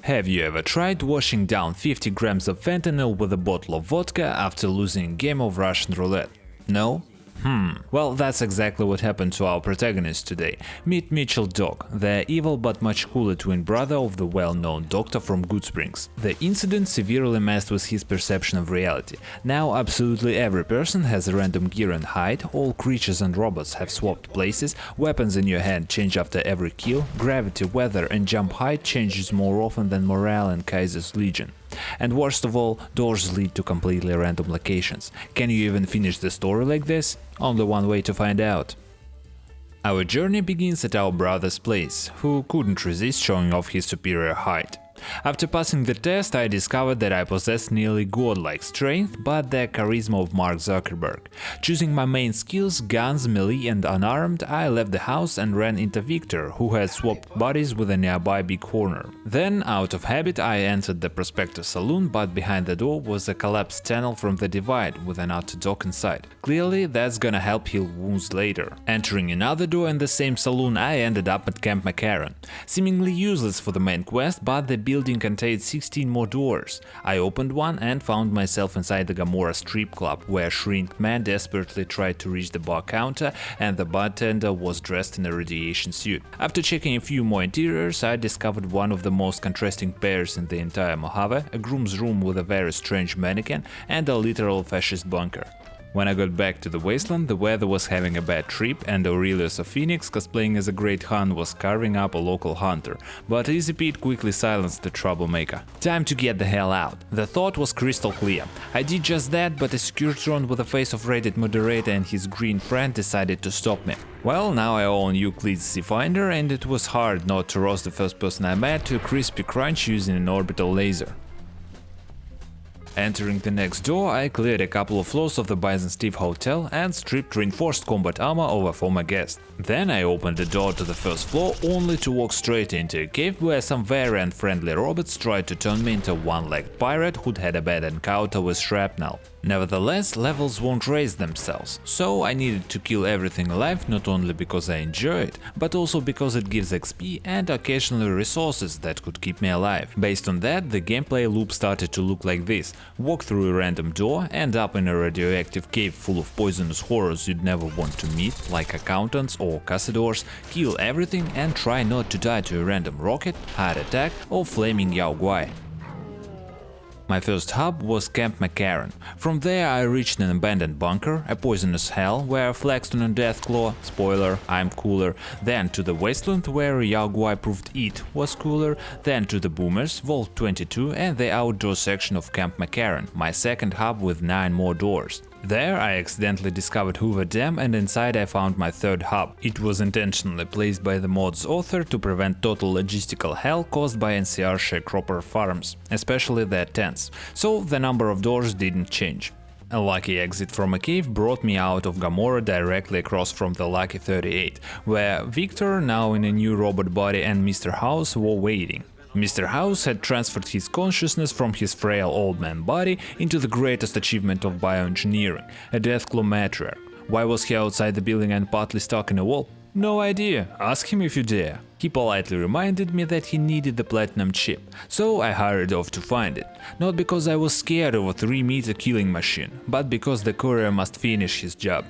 Have you ever tried washing down 50 grams of fentanyl with a bottle of vodka after losing a game of Russian roulette? No? Well, that's exactly what happened to our protagonist today. Meet Mitchell Dog, the evil but much cooler twin brother of the well-known doctor from Good Springs. The incident severely messed with his perception of reality. Now absolutely every person has a random gear and height, all creatures and robots have swapped places, weapons in your hand change after every kill, gravity, weather and jump height changes more often than morale in Kaiser's Legion. And worst of all, doors lead to completely random locations. Can you even finish the story like this? Only one way to find out. Our journey begins at our brother's place, who couldn't resist showing off his superior height. After passing the test, I discovered that I possessed nearly godlike strength, but the charisma of Mark Zuckerberg. Choosing my main skills, guns, melee and unarmed, I left the house and ran into Victor, who had swapped bodies with a nearby big horner. Then, out of habit, I entered the prospector saloon, but behind the door was a collapsed tunnel from the divide with an outer dock inside. Clearly, that's gonna help heal wounds later. Entering another door in the same saloon, I ended up at Camp McCarran. Seemingly useless for the main quest, but the building contained 16 more doors. I opened one and found myself inside the Gomorrah strip club, where a shrinked man desperately tried to reach the bar counter and the bartender was dressed in a radiation suit. After checking a few more interiors, I discovered one of the most contrasting pairs in the entire Mojave, a groom's room with a very strange mannequin and a literal fascist bunker. When I got back to the wasteland, the weather was having a bad trip and Aurelius of Phoenix, cosplaying as a great Hun, was carving up a local hunter, but Easy Pete quickly silenced the troublemaker. Time to get the hell out. The thought was crystal clear. I did just that, but a Skirtron with the face of Reddit moderator and his green friend decided to stop me. Well, now I own Euclid's C-Finder and it was hard not to roast the first person I met to a crispy crunch using an orbital laser. Entering the next door, I cleared a couple of floors of the Bison Steve Hotel and stripped reinforced combat armor over for my guest. Then I opened the door to the first floor only to walk straight into a cave where some very unfriendly robots tried to turn me into a one-legged pirate who'd had a bad encounter with shrapnel. Nevertheless, levels won't raise themselves, so I needed to kill everything alive not only because I enjoy it, but also because it gives XP and occasionally resources that could keep me alive. Based on that, the gameplay loop started to look like this: walk through a random door, end up in a radioactive cave full of poisonous horrors you'd never want to meet, like accountants or cazadors, kill everything and try not to die to a random rocket, heart attack or flaming Yao Guai. My first hub was Camp McCarran. From there I reached an abandoned bunker, a poisonous hell where I flexed on a Deathclaw, spoiler, I'm cooler, then to the wasteland where Yao Guai proved it was cooler, then to the boomers, Vault 22 and the outdoor section of Camp McCarran, my second hub with 9 more doors. There I accidentally discovered Hoover Dam and inside I found my third hub. It was intentionally placed by the mod's author to prevent total logistical hell caused by NCR sharecropper farms, especially their tents, so the number of doors didn't change. A lucky exit from a cave brought me out of Gomorrah directly across from the Lucky 38, where Victor, now in a new robot body, and Mr. House were waiting. Mr. House had transferred his consciousness from his frail old man body into the greatest achievement of bioengineering, a Deathclaw matriarch. Why was he outside the building and partly stuck in a wall? No idea, ask him if you dare. He politely reminded me that he needed the platinum chip, so I hurried off to find it. Not because I was scared of a 3-meter killing machine, but because the courier must finish his job.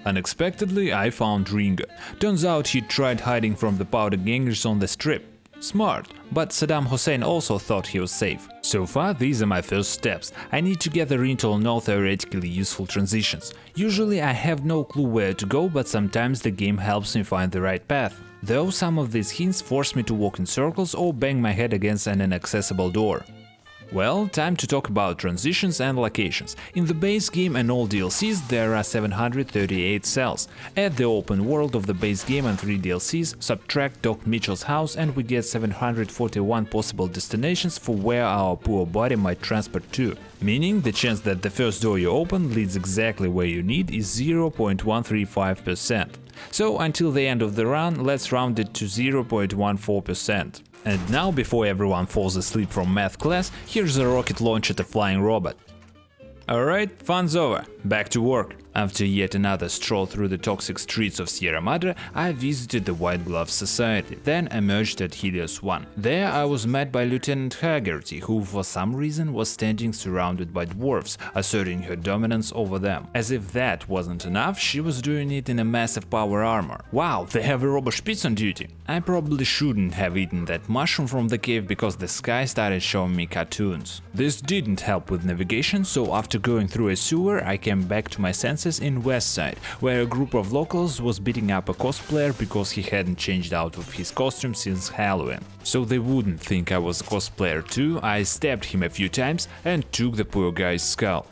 Unexpectedly, I found Ringo. Turns out he'd tried hiding from the powder gangers on the strip. Smart, but Saddam Hussein also thought he was safe. So far, these are my first steps. I need to gather intel on all theoretically useful transitions. Usually I have no clue where to go, but sometimes the game helps me find the right path. Though some of these hints force me to walk in circles or bang my head against an inaccessible door. Well, time to talk about transitions and locations. In the base game and all DLCs there are 738 cells. Add the open world of the base game and 3 DLCs, subtract Doc Mitchell's house and we get 741 possible destinations for where our poor body might transport to. Meaning the chance that the first door you open leads exactly where you need is 0.135%. So until the end of the run, let's round it to 0.14%. And now, before everyone falls asleep from math class, here's a rocket launch at a flying robot. Alright, fun's over, back to work. After yet another stroll through the toxic streets of Sierra Madre, I visited the White Glove Society, then emerged at Helios 1. There I was met by Lieutenant Haggerty, who for some reason was standing surrounded by dwarves, asserting her dominance over them. As if that wasn't enough, she was doing it in a massive power armor. Wow, they have a Robospitz on duty! I probably shouldn't have eaten that mushroom from the cave because the sky started showing me cartoons. This didn't help with navigation, so after going through a sewer, I came back to my senses in Westside, where a group of locals was beating up a cosplayer because he hadn't changed out of his costume since Halloween. So they wouldn't think I was a cosplayer too, I stabbed him a few times and took the poor guy's skull.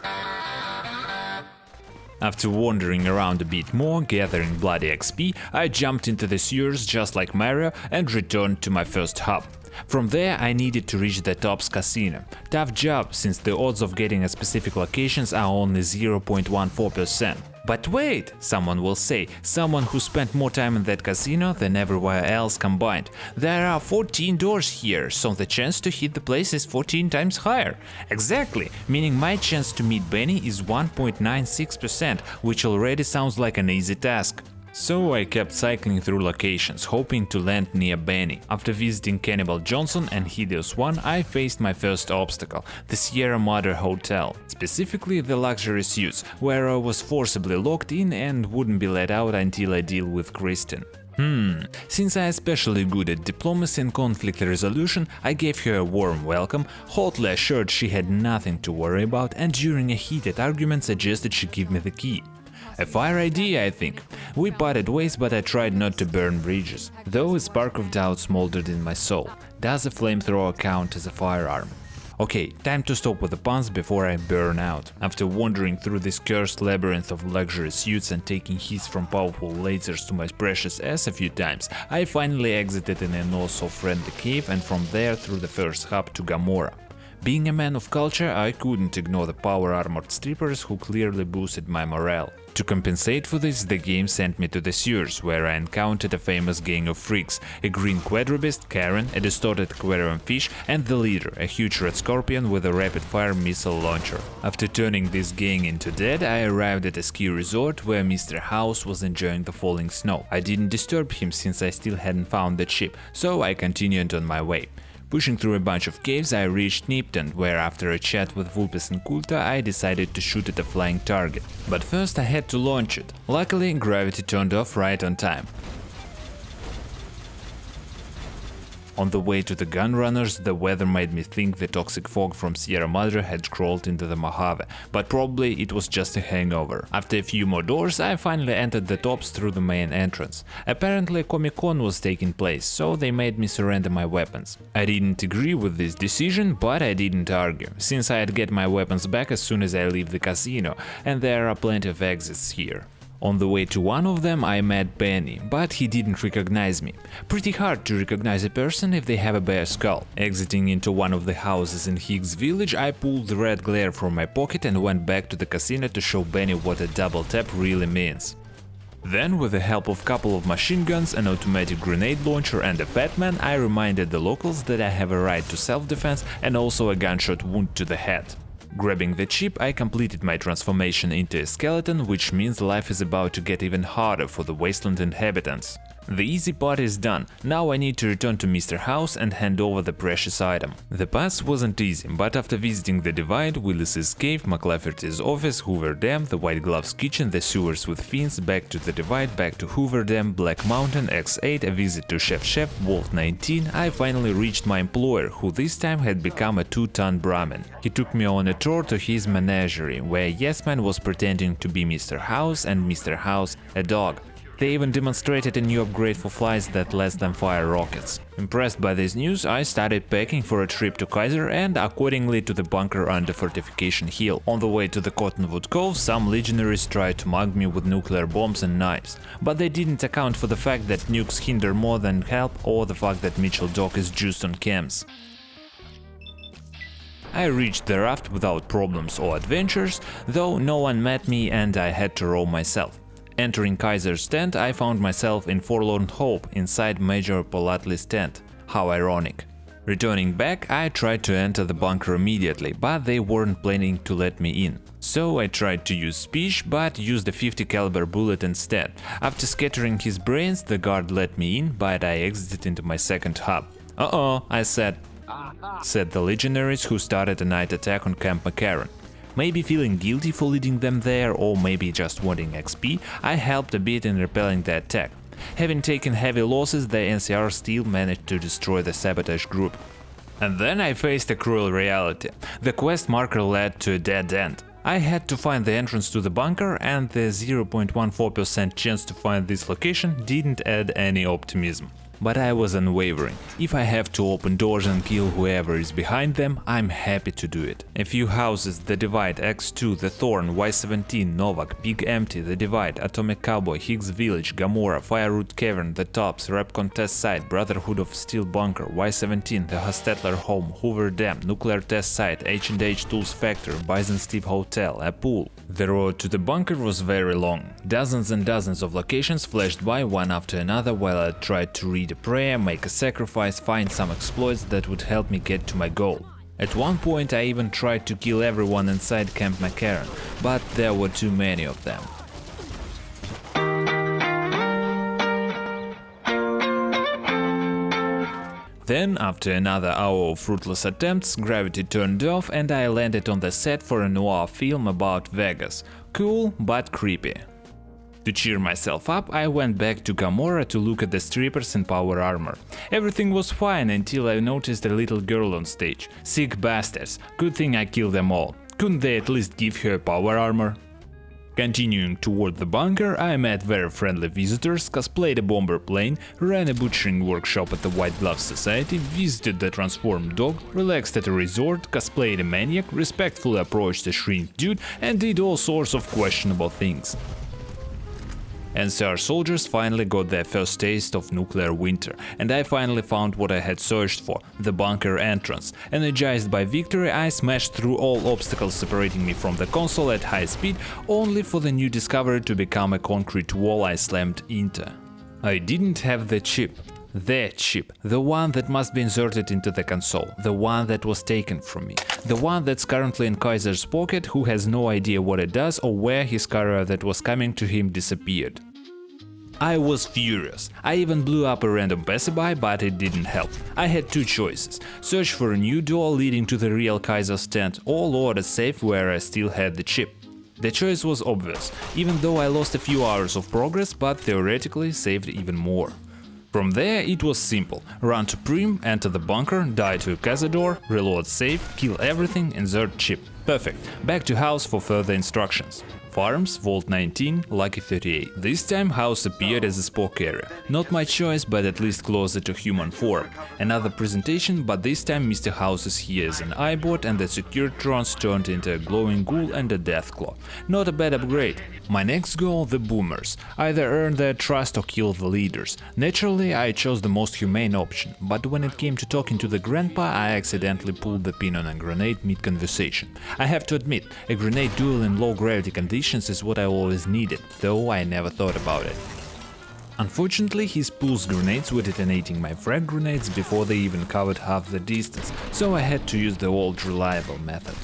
After wandering around a bit more, gathering bloody XP, I jumped into the sewers just like Mario and returned to my first hub. From there I needed to reach the Tops Casino. Tough job, since the odds of getting a specific locations are only 0.14%. But wait, someone will say, someone who spent more time in that casino than everywhere else combined. There are 14 doors here, so the chance to hit the place is 14 times higher. Exactly, meaning my chance to meet Benny is 1.96%, which already sounds like an easy task. So I kept cycling through locations, hoping to land near Benny. After visiting Cannibal Johnson and Helios 1, I faced my first obstacle, the Sierra Madre Hotel, specifically the luxury suites, where I was forcibly locked in and wouldn't be let out until I deal with Kristen. Since I'm especially good at diplomacy and conflict resolution, I gave her a warm welcome, hotly assured she had nothing to worry about, and during a heated argument suggested she give me the key. A fire idea, I think. We parted ways, but I tried not to burn bridges, though a spark of doubt smoldered in my soul. Does a flamethrower count as a firearm? Okay, time to stop with the puns before I burn out. After wandering through this cursed labyrinth of luxury suites and taking hits from powerful lasers to my precious ass a few times, I finally exited in a not-so-friendly cave and from there through the first hub to Gamora. Being a man of culture, I couldn't ignore the power-armored strippers who clearly boosted my morale. To compensate for this, the game sent me to the sewers, where I encountered a famous gang of freaks, a green quadruped, Karen, a distorted aquarium fish, and the leader, a huge red scorpion with a rapid-fire missile launcher. After turning this gang into dead, I arrived at a ski resort where Mr. House was enjoying the falling snow. I didn't disturb him since I still hadn't found the chip, so I continued on my way. Pushing through a bunch of caves, I reached Nipton, where after a chat with Vulpes and Kulta, I decided to shoot at a flying target. But first I had to launch it. Luckily, gravity turned off right on time. On the way to the Gunrunners, the weather made me think the toxic fog from Sierra Madre had crawled into the Mojave, but probably it was just a hangover. After a few more doors, I finally entered the Tops through the main entrance. Apparently Comic-Con was taking place, so they made me surrender my weapons. I didn't agree with this decision, but I didn't argue, since I'd get my weapons back as soon as I leave the casino, and there are plenty of exits here. On the way to one of them I met Benny, but he didn't recognize me. Pretty hard to recognize a person if they have a bare skull. Exiting into one of the houses in Higgs Village, I pulled the red glare from my pocket and went back to the casino to show Benny what a double tap really means. Then, with the help of a couple of machine guns, an automatic grenade launcher and a Batman, I reminded the locals that I have a right to self-defense and also a gunshot wound to the head. Grabbing the chip, I completed my transformation into a skeleton, which means life is about to get even harder for the wasteland inhabitants. The easy part is done, now I need to return to Mr. House and hand over the precious item. The path wasn't easy, but after visiting the Divide, Willis's cave, McLafferty's office, Hoover Dam, the White Glove's kitchen, the sewers with fiends, back to the Divide, back to Hoover Dam, Black Mountain, X8, a visit to Chef, Vault 19, I finally reached my employer, who this time had become a 2-ton Brahmin. He took me on a tour to his menagerie, where Yes Man was pretending to be Mr. House and Mr. House a dog. They even demonstrated a new upgrade for flies that lets them fire rockets. Impressed by this news, I started packing for a trip to Kaiser and accordingly to the bunker under Fortification Hill. On the way to the Cottonwood Cove, some legionaries tried to mug me with nuclear bombs and knives, but they didn't account for the fact that nukes hinder more than help or the fact that Mitchell Dock is juiced on chems. I reached the raft without problems or adventures, though no one met me and I had to row myself. Entering Kaiser's tent, I found myself in Forlorn Hope inside Major Polatli's tent. How ironic. Returning back, I tried to enter the bunker immediately, but they weren't planning to let me in. So I tried to use speech, but used a 50 caliber bullet instead. After scattering his brains, the guard let me in, but I exited into my second hub. "Uh-oh," I said the legionaries who started a night attack on Camp McCarran. Maybe feeling guilty for leading them there, or maybe just wanting XP, I helped a bit in repelling the attack. Having taken heavy losses, the NCR still managed to destroy the sabotage group. And then I faced a cruel reality. The quest marker led to a dead end. I had to find the entrance to the bunker, and the 0.14% chance to find this location didn't add any optimism. But I was unwavering. If I have to open doors and kill whoever is behind them, I'm happy to do it. A few houses, The Divide, X2, The Thorn, Y17, Novak, Big Empty, The Divide, Atomic Cowboy, Higgs Village, Gamora, Fireroot Cavern, The Tops, Rep Contest Site, Brotherhood of Steel Bunker, Y17, The Hostetler Home, Hoover Dam, Nuclear Test Site, H&H Tools Factory, Bison Steve Hotel, a pool. The road to the bunker was very long. Dozens and dozens of locations flashed by one after another while I tried to read a prayer, make a sacrifice, find some exploits that would help me get to my goal. At one point I even tried to kill everyone inside Camp McCarran, but there were too many of them. Then, after another hour of fruitless attempts, gravity turned off and I landed on the set for a noir film about Vegas. Cool, but creepy. To cheer myself up, I went back to Gamora to look at the strippers in power armor. Everything was fine until I noticed a little girl on stage. Sick bastards. Good thing I killed them all. Couldn't they at least give her power armor? Continuing toward the bunker, I met very friendly visitors, cosplayed a bomber plane, ran a butchering workshop at the White Glove Society, visited the transformed dog, relaxed at a resort, cosplayed a maniac, respectfully approached a shrink dude, and did all sorts of questionable things. NCR soldiers finally got their first taste of nuclear winter, and I finally found what I had searched for, the bunker entrance. Energized by victory, I smashed through all obstacles separating me from the console at high speed, only for the new discovery to become a concrete wall I slammed into. I didn't have the chip. The chip, the one that must be inserted into the console, the one that was taken from me, the one that's currently in Kaiser's pocket, who has no idea what it does or where his courier that was coming to him disappeared. I was furious. I even blew up a random passerby, but it didn't help. I had two choices: search for a new door leading to the real Kaiser's tent, or load a safe where I still had the chip. The choice was obvious, even though I lost a few hours of progress, but theoretically saved even more. From there it was simple: run to Prim, enter the bunker, die to Cazador, reload safe, kill everything, insert chip. Perfect. Back to house for further instructions. Farms, Vault 19, Lucky 38. This time house appeared as a Spock area. Not my choice, but at least closer to human form. Another presentation, but this time Mr. House is here as an eyebot and the Securitrons turned into a glowing ghoul and a Deathclaw. Not a bad upgrade. My next goal, the Boomers. Either earn their trust or kill the leaders. Naturally, I chose the most humane option, but when it came to talking to the grandpa, I accidentally pulled the pin on a grenade mid-conversation. I have to admit, a grenade duel in low-gravity conditions is what I always needed, though I never thought about it. Unfortunately, his pulse grenades were detonating my frag grenades before they even covered half the distance, so I had to use the old reliable method.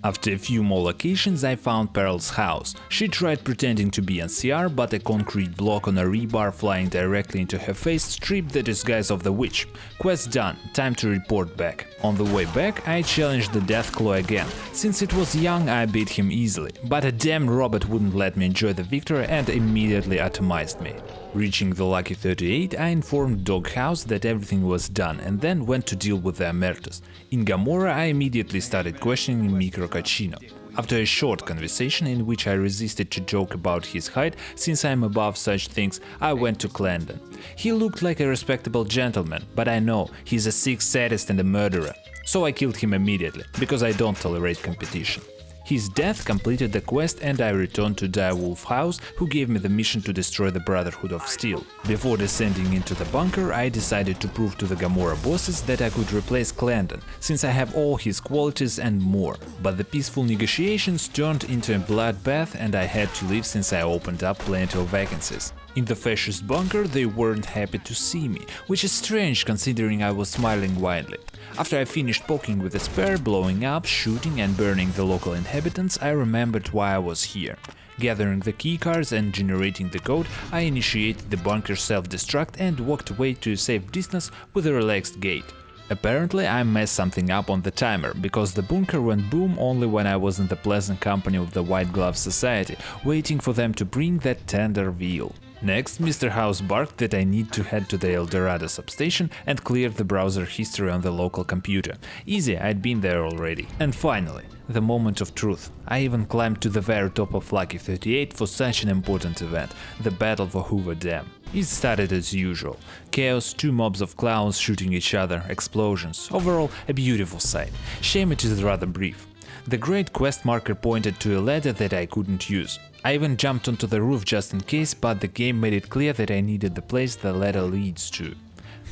After a few more locations, I found Perl's house. She tried pretending to be NCR, but a concrete block on a rebar flying directly into her face stripped the disguise of the witch. Quest done, time to report back. On the way back, I challenged the Deathclaw again. Since it was young, I beat him easily, but a damn robot wouldn't let me enjoy the victory and immediately atomized me. Reaching the Lucky 38, I informed Doghouse that everything was done and then went to deal with the Amertus. In Gamora, I immediately started questioning Micro Caccino. After a short conversation in which I resisted to joke about his height, since I'm above such things, I went to Clandon. He looked like a respectable gentleman, but I know he's a sick sadist and a murderer. So I killed him immediately, because I don't tolerate competition. His death completed the quest and I returned to Direwolf House, who gave me the mission to destroy the Brotherhood of Steel. Before descending into the bunker, I decided to prove to the Gamora bosses that I could replace Clandon, since I have all his qualities and more. But the peaceful negotiations turned into a bloodbath and I had to leave since I opened up plenty of vacancies. In the fascist bunker they weren't happy to see me, which is strange considering I was smiling widely. After I finished poking with a spear, blowing up, shooting and burning the local inhabitants, I remembered why I was here. Gathering the keycards and generating the code, I initiated the bunker self-destruct and walked away to a safe distance with a relaxed gait. Apparently I messed something up on the timer, because the bunker went boom only when I was in the pleasant company of the White Glove Society, waiting for them to bring that tender veal. Next, Mr. House barked that I need to head to the El Dorado substation and clear the browser history on the local computer. Easy, I'd been there already. And finally, the moment of truth. I even climbed to the very top of Lucky 38 for such an important event, the Battle for Hoover Dam. It started as usual. Chaos, two mobs of clowns shooting each other, explosions. Overall, a beautiful sight. Shame it is rather brief. The great quest marker pointed to a ladder that I couldn't use. I even jumped onto the roof just in case, but the game made it clear that I needed the place the ladder leads to.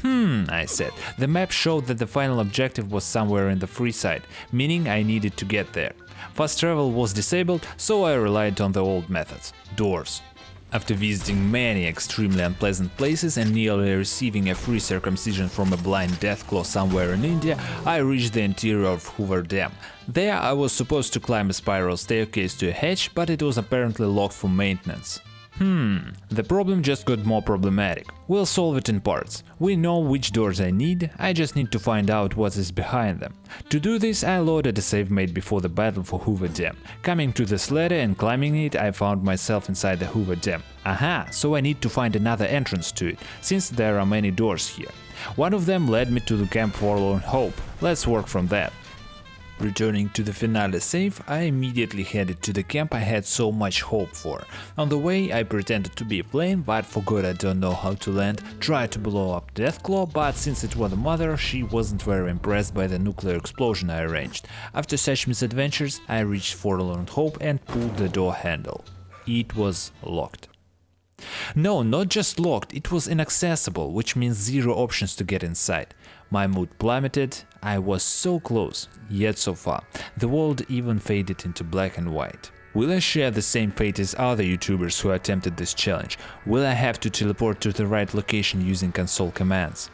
I said. The map showed that the final objective was somewhere in the free side, meaning I needed to get there. Fast travel was disabled, so I relied on the old methods – doors. After visiting many extremely unpleasant places and nearly receiving a free circumcision from a blind deathclaw somewhere in India, I reached the interior of Hoover Dam. There I was supposed to climb a spiral staircase to a hatch, but it was apparently locked for maintenance. The problem just got more problematic. We'll solve it in parts. We know which doors I need, I just need to find out what is behind them. To do this, I loaded a save made before the battle for Hoover Dam. Coming to this ladder and climbing it, I found myself inside the Hoover Dam. Aha, so I need to find another entrance to it, since there are many doors here. One of them led me to the Camp Forlorn Hope. Let's work from that. Returning to the finale save, I immediately headed to the camp I had so much hope for. On the way, I pretended to be a plane, but forgot I don't know how to land, tried to blow up Deathclaw, but since it was the mother, she wasn't very impressed by the nuclear explosion I arranged. After such misadventures, I reached Forlorn Hope and pulled the door handle. It was locked. No, not just locked, it was inaccessible, which means zero options to get inside. My mood plummeted, I was so close, yet so far. The world even faded into black and white. Will I share the same fate as other YouTubers who attempted this challenge? Will I have to teleport to the right location using console commands?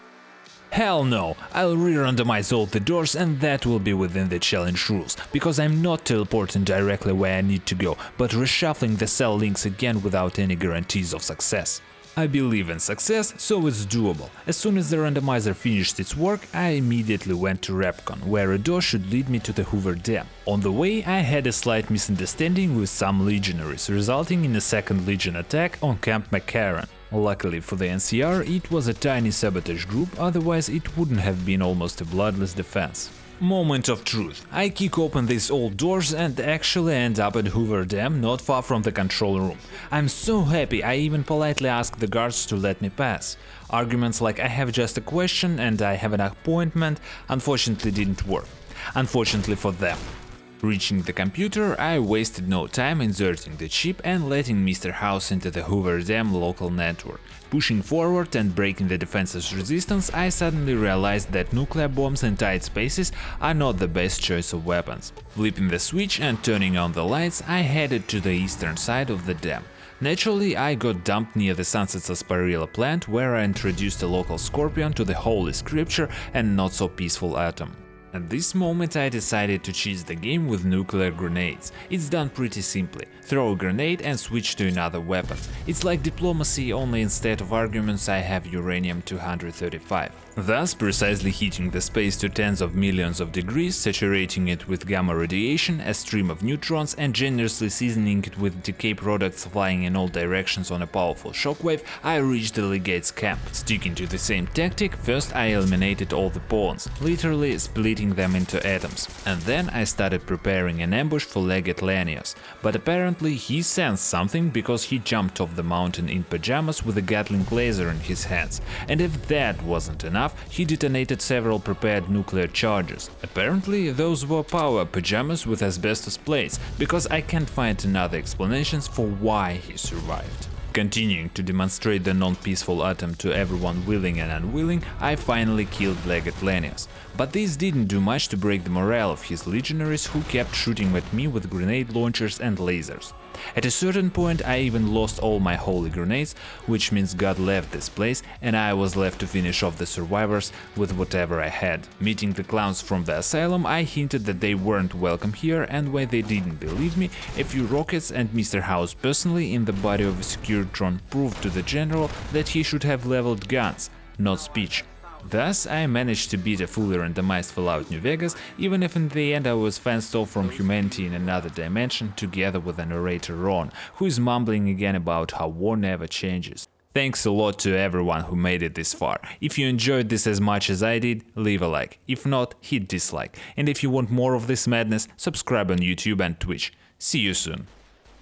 Hell no! I'll re-randomize all the doors and that will be within the challenge rules, because I'm not teleporting directly where I need to go, but reshuffling the cell links again without any guarantees of success. I believe in success, so it's doable. As soon as the randomizer finished its work, I immediately went to Repcon, where a door should lead me to the Hoover Dam. On the way, I had a slight misunderstanding with some legionaries, resulting in a second Legion attack on Camp McCarran. Luckily for the NCR, it was a tiny sabotage group, otherwise it wouldn't have been almost a bloodless defense. Moment of truth. I kick open these old doors and actually end up at Hoover Dam, not far from the control room. I'm so happy, I even politely asked the guards to let me pass. Arguments like I have just a question and I have an appointment unfortunately didn't work. Unfortunately for them. Reaching the computer, I wasted no time inserting the chip and letting Mr. House into the Hoover Dam local network. Pushing forward and breaking the defense's resistance, I suddenly realized that nuclear bombs in tight spaces are not the best choice of weapons. Flipping the switch and turning on the lights, I headed to the eastern side of the dam. Naturally, I got dumped near the Sunset Sarsaparilla plant, where I introduced a local scorpion to the Holy Scripture and not so peaceful atom. At this moment I decided to cheese the game with nuclear grenades. It's done pretty simply. Throw a grenade and switch to another weapon. It's like diplomacy, only instead of arguments I have uranium-235. Thus precisely heating the space to tens of millions of degrees, saturating it with gamma radiation, a stream of neutrons, and generously seasoning it with decay products flying in all directions on a powerful shockwave, I reached the Legate's camp. Sticking to the same tactic, first I eliminated all the pawns, literally splitting them into atoms, and then I started preparing an ambush for Legate Lanius, but apparently he sensed something because he jumped off the mountain in pajamas with a Gatling laser in his hands, and if that wasn't enough, he detonated several prepared nuclear charges. Apparently those were power pajamas with asbestos plates, because I can't find another explanations for why he survived. Continuing to demonstrate the non-peaceful atom to everyone willing and unwilling, I finally killed Legate Lanius. But this didn't do much to break the morale of his legionaries, who kept shooting at me with grenade launchers and lasers. At a certain point I even lost all my holy grenades, which means God left this place and I was left to finish off the survivors with whatever I had. Meeting the clowns from the asylum, I hinted that they weren't welcome here, and when they didn't believe me, a few rockets and Mr. House personally in the body of a secured drone proved to the general that he should have leveled guns, not speech. Thus, I managed to beat a fully randomized Fallout New Vegas, even if in the end I was fenced off from humanity in another dimension together with a narrator Ron, who is mumbling again about how war never changes. Thanks a lot to everyone who made it this far. If you enjoyed this as much as I did, leave a like. If not, hit dislike. And if you want more of this madness, subscribe on YouTube and Twitch. See you soon.